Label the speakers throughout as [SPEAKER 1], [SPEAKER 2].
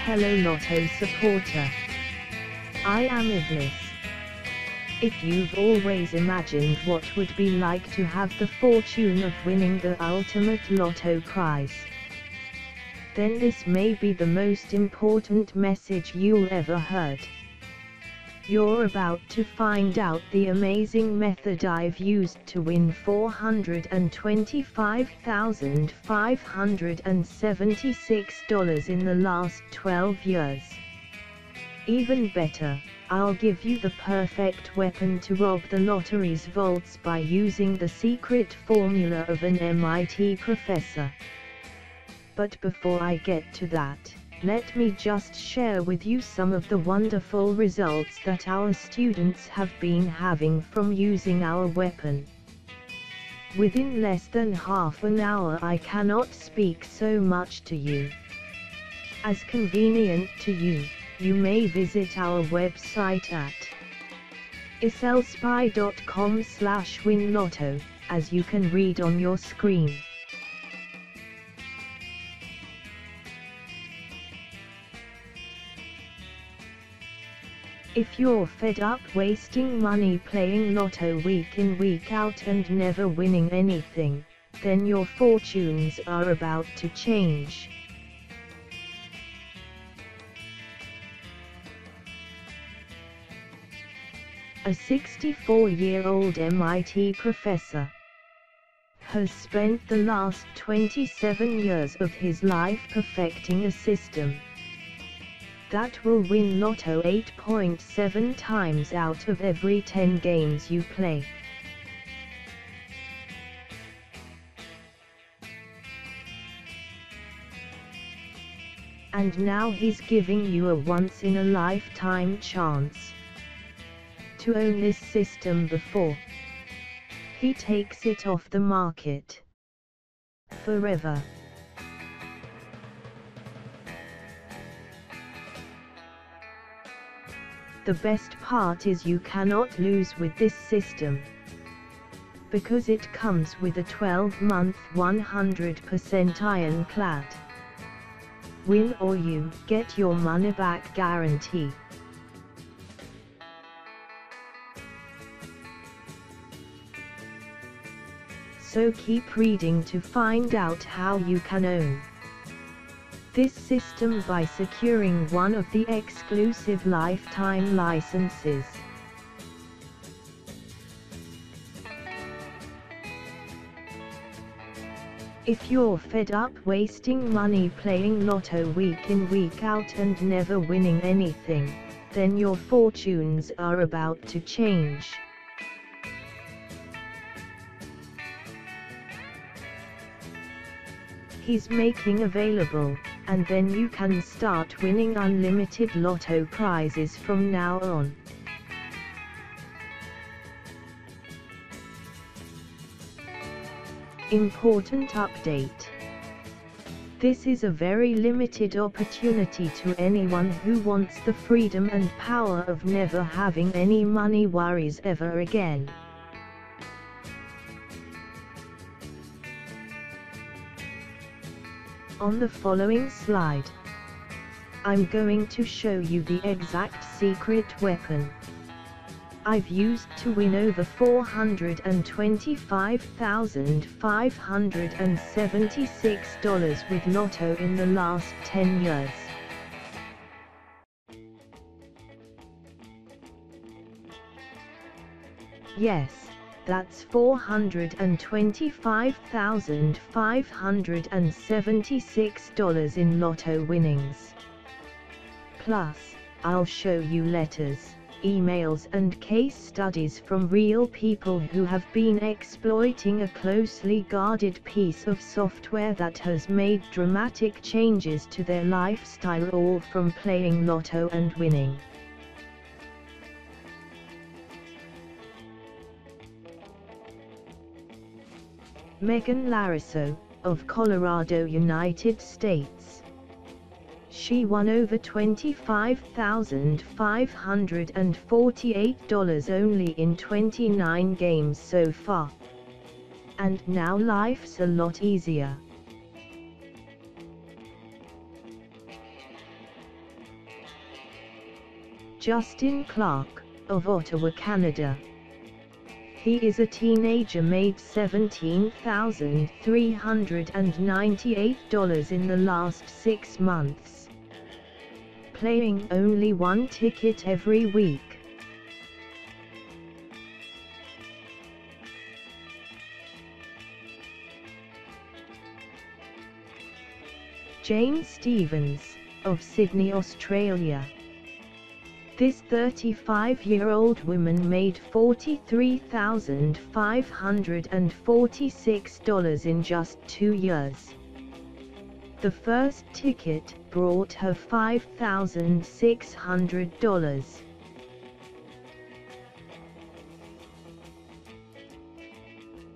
[SPEAKER 1] Hello Lotto supporter. I am Iblis. If you've always imagined what would be like to have the fortune of winning the ultimate Lotto prize, then this may be the most important message you'll ever heard. You're about to find out the amazing method I've used to win $425,576 in the last 12 years. Even better, I'll give you the perfect weapon to rob the lottery's vaults by using the secret formula of an MIT professor. But before I get to that, let me just share with you some of the wonderful results that our students have been having from using our weapon. Within less than half an hour, I cannot speak so much to you. As convenient to you, you may visit our website at iselspy.com/winlotto, as you can read on your screen. If you're fed up wasting money playing Lotto week in week out and never winning anything, then your fortunes are about to change. A 64-year-old MIT professor has spent the last 27 years of his life perfecting a system that will win Lotto 8.7 times out of every 10 games you play. And now he's giving you a once-in-a-lifetime chance to own this system before he takes it off the market forever. The best part is you cannot lose with this system, because it comes with a 12-month 100% ironclad win or you get your money back guarantee. So keep reading to find out how you can own this system by securing one of the exclusive lifetime licenses. If you're fed up wasting money playing Lotto week in week out and never winning anything, then your fortunes are about to change. He's making available, and then you can start winning unlimited Lotto prizes from now on. Important update. This is a very limited opportunity to anyone who wants the freedom and power of never having any money worries ever again. On the following slide, I'm going to show you the exact secret weapon I've used to win over $425,576 with Lotto in the last 10 years. Yes, that's $425,576 in Lotto winnings. Plus, I'll show you letters, emails and case studies from real people who have been exploiting a closely guarded piece of software that has made dramatic changes to their lifestyle, all from playing Lotto and winning. Megan Lariso, of Colorado, United States. She won over $25,548 only in 29 games so far. And now life's a lot easier. Justin Clark, of Ottawa, Canada. He is a teenager, made $17,398 in the last 6 months, playing only 1 ticket every week. Jane Stevens, of Sydney, Australia. This 35-year-old woman made $43,546 in just 2 years. The first ticket brought her $5,600.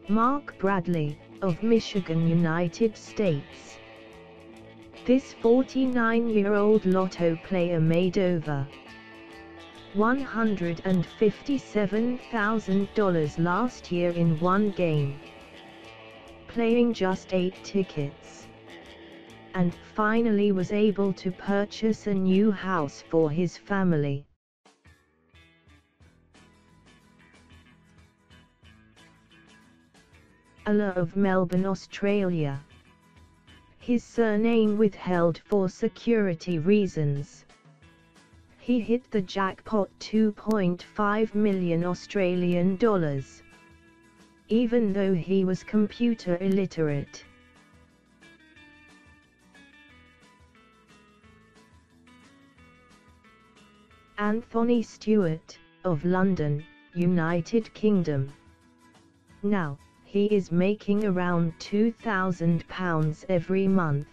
[SPEAKER 1] Mark Bradley, of Michigan, United States. This 49-year-old Lotto player made over $157,000 last year in 1 game, playing just 8 tickets, and finally was able to purchase a new house for his family. Ala of Melbourne, Australia. His surname withheld for security reasons. He hit the jackpot $2.5 million Australian dollars, even though he was computer illiterate. Anthony Stewart, of London, United Kingdom. Now, he is making around £2,000 every month,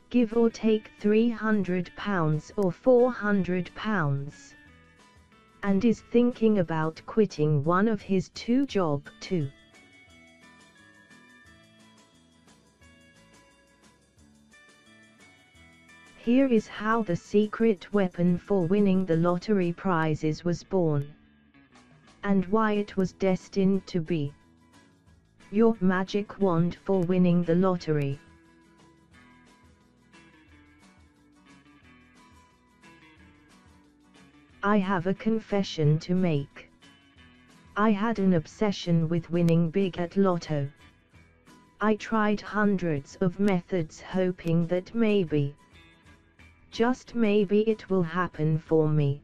[SPEAKER 1] give or take £300 or £400, and is thinking about quitting one of his 2 jobs too. Here is how the secret weapon for winning the lottery prizes was born, and why it was destined to be your magic wand for winning the lottery. I have a confession to make. I had an obsession with winning big at Lotto. I tried hundreds of methods hoping that maybe, just maybe, it will happen for me.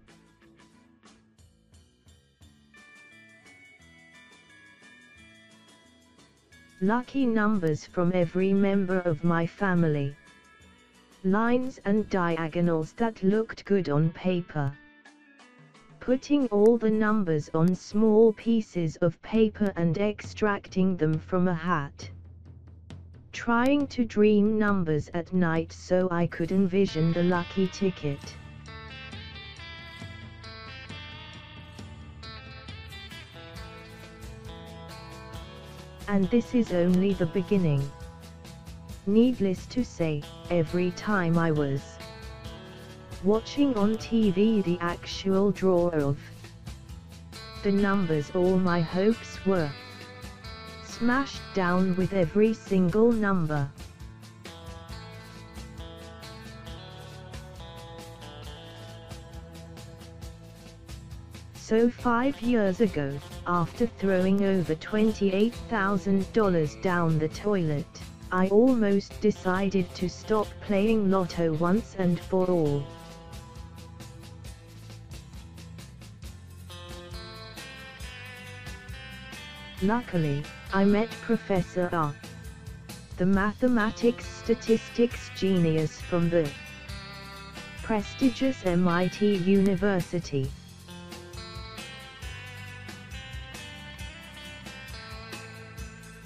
[SPEAKER 1] Lucky numbers from every member of my family. Lines and diagonals that looked good on paper. Putting all the numbers on small pieces of paper and extracting them from a hat. Trying to dream numbers at night so I could envision the lucky ticket. And this is only the beginning. Needless to say, every time I was watching on TV the actual draw of the numbers, all my hopes were smashed down with every single number. So 5 years ago, after throwing over $28,000 down the toilet, I almost decided to stop playing Lotto once and for all. Luckily, I met Professor R, the mathematics statistics genius from the prestigious MIT University.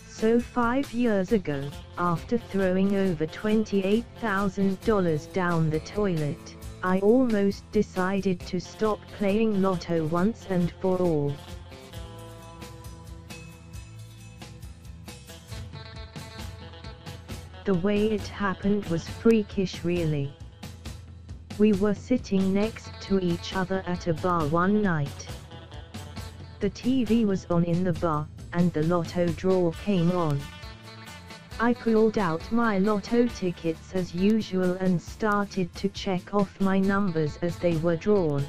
[SPEAKER 1] So 5 years ago, after throwing over $28,000 down the toilet, I almost decided to stop playing Lotto once and for all. The way it happened was freakish, really. We were sitting next to each other at a bar one night. The TV was on in the bar, and the Lotto draw came on. I pulled out my lotto tickets as usual and started to check off my numbers as they were drawn.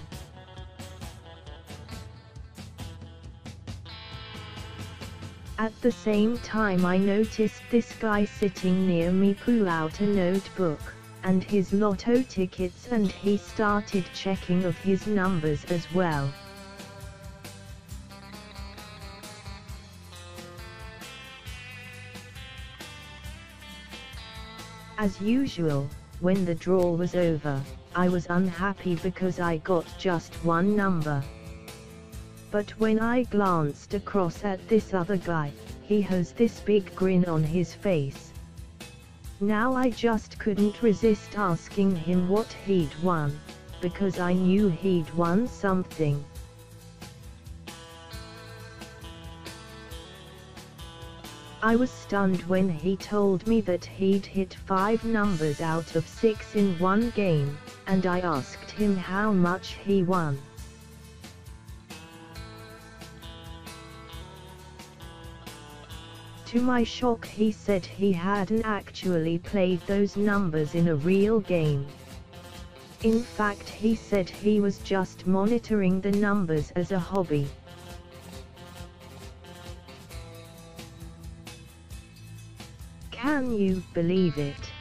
[SPEAKER 1] At the same time I noticed this guy sitting near me pull out a notebook and his lotto tickets, and he started checking of his numbers as well. As usual, when the draw was over, I was unhappy because I got just one number. But when I glanced across at this other guy, he has this big grin on his face. Now I just couldn't resist asking him what he'd won, because I knew he'd won something. I was stunned when he told me that he'd hit 5 numbers out of 6 in one game, and I asked him how much he won. To my shock, he said he hadn't actually played those numbers in a real game. In fact, he said he was just monitoring the numbers as a hobby. Can you believe it?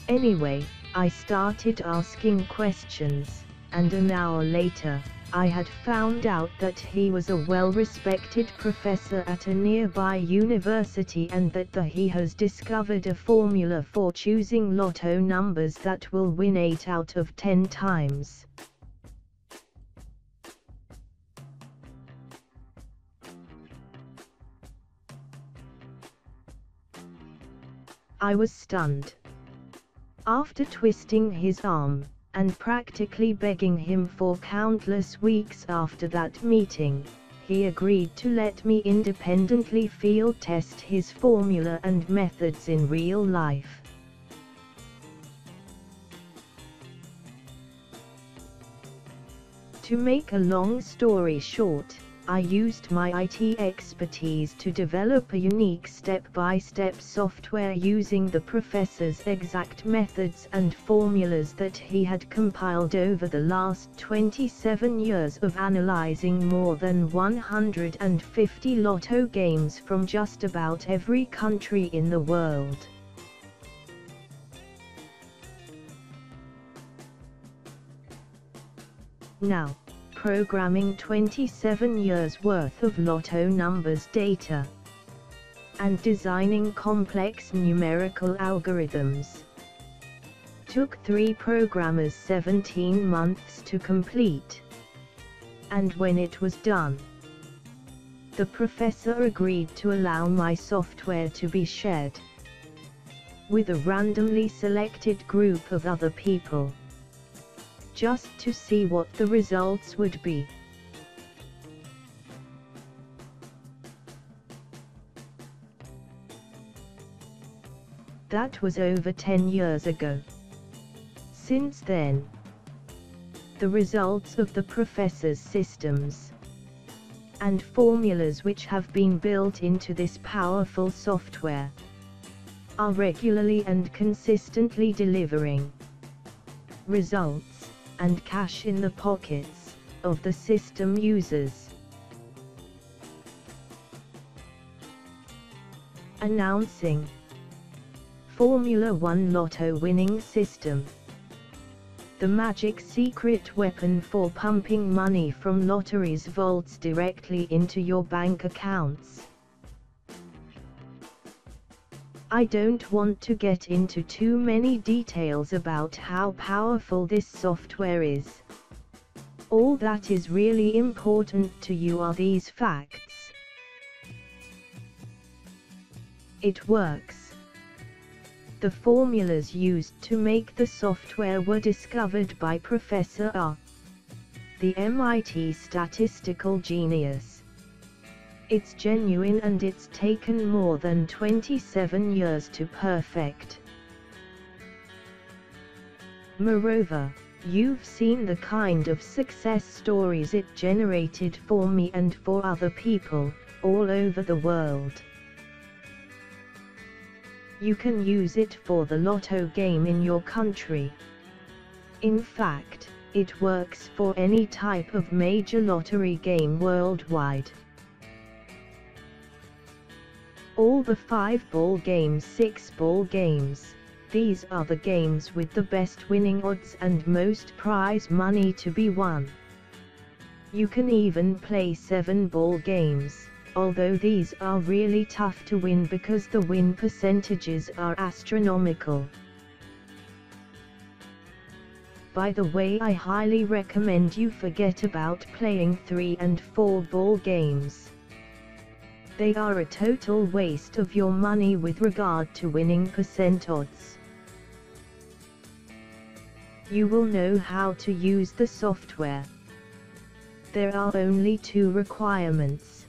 [SPEAKER 1] Anyway, I started asking questions, and an hour later, I had found out that he was a well-respected professor at a nearby university and that he has discovered a formula for choosing lotto numbers that will win 8 out of 10 times. I was stunned. After twisting his arm, and practically begging him for countless weeks after that meeting, he agreed to let me independently field test his formula and methods in real life. To make a long story short, I used my IT expertise to develop a unique step-by-step software using the professor's exact methods and formulas that he had compiled over the last 27 years of analyzing more than 150 lotto games from just about every country in the world. Now, programming 27 years worth of lotto numbers data, and designing complex numerical algorithms took 3 programmers 17 months to complete. And when it was done, the professor agreed to allow my software to be shared with a randomly selected group of other people, just to see what the results would be. That was over 10 years ago. Since then, the results of the professor's systems and formulas which have been built into this powerful software are regularly and consistently delivering results and cash in the pockets of the system users. Announcing Formula One Lotto winning system, the magic secret weapon for pumping money from lotteries vaults directly into your bank accounts. I don't want to get into too many details about how powerful this software is. All that is really important to you are these facts. It works. The formulas used to make the software were discovered by Professor R, the MIT statistical genius. It's genuine and it's taken more than 27 years to perfect. Moreover, you've seen the kind of success stories it generated for me and for other people, all over the world. You can use it for the Lotto game in your country. In fact, it works for any type of major lottery game worldwide. All the 5-ball games, 6-ball games, these are the games with the best winning odds and most prize money to be won. You can even play 7-ball games, although these are really tough to win because the win percentages are astronomical. By the way, I highly recommend you forget about playing 3 and 4-ball games. They are a total waste of your money with regard to winning percent odds. You will know how to use the software. There are only 2 requirements.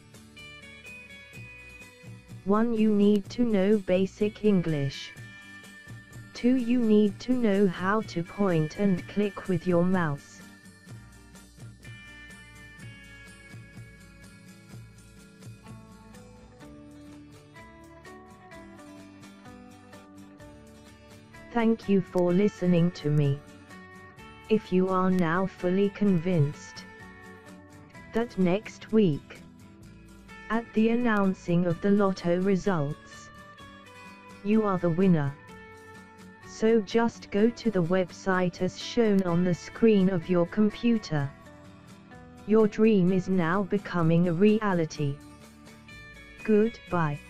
[SPEAKER 1] 1. You need to know basic English. 2. You need to know how to point and click with your mouse. Thank you for listening to me. If you are now fully convinced that next week, at the announcing of the Lotto results, you are the winner, so just go to the website as shown on the screen of your computer. Your dream is now becoming a reality. Goodbye.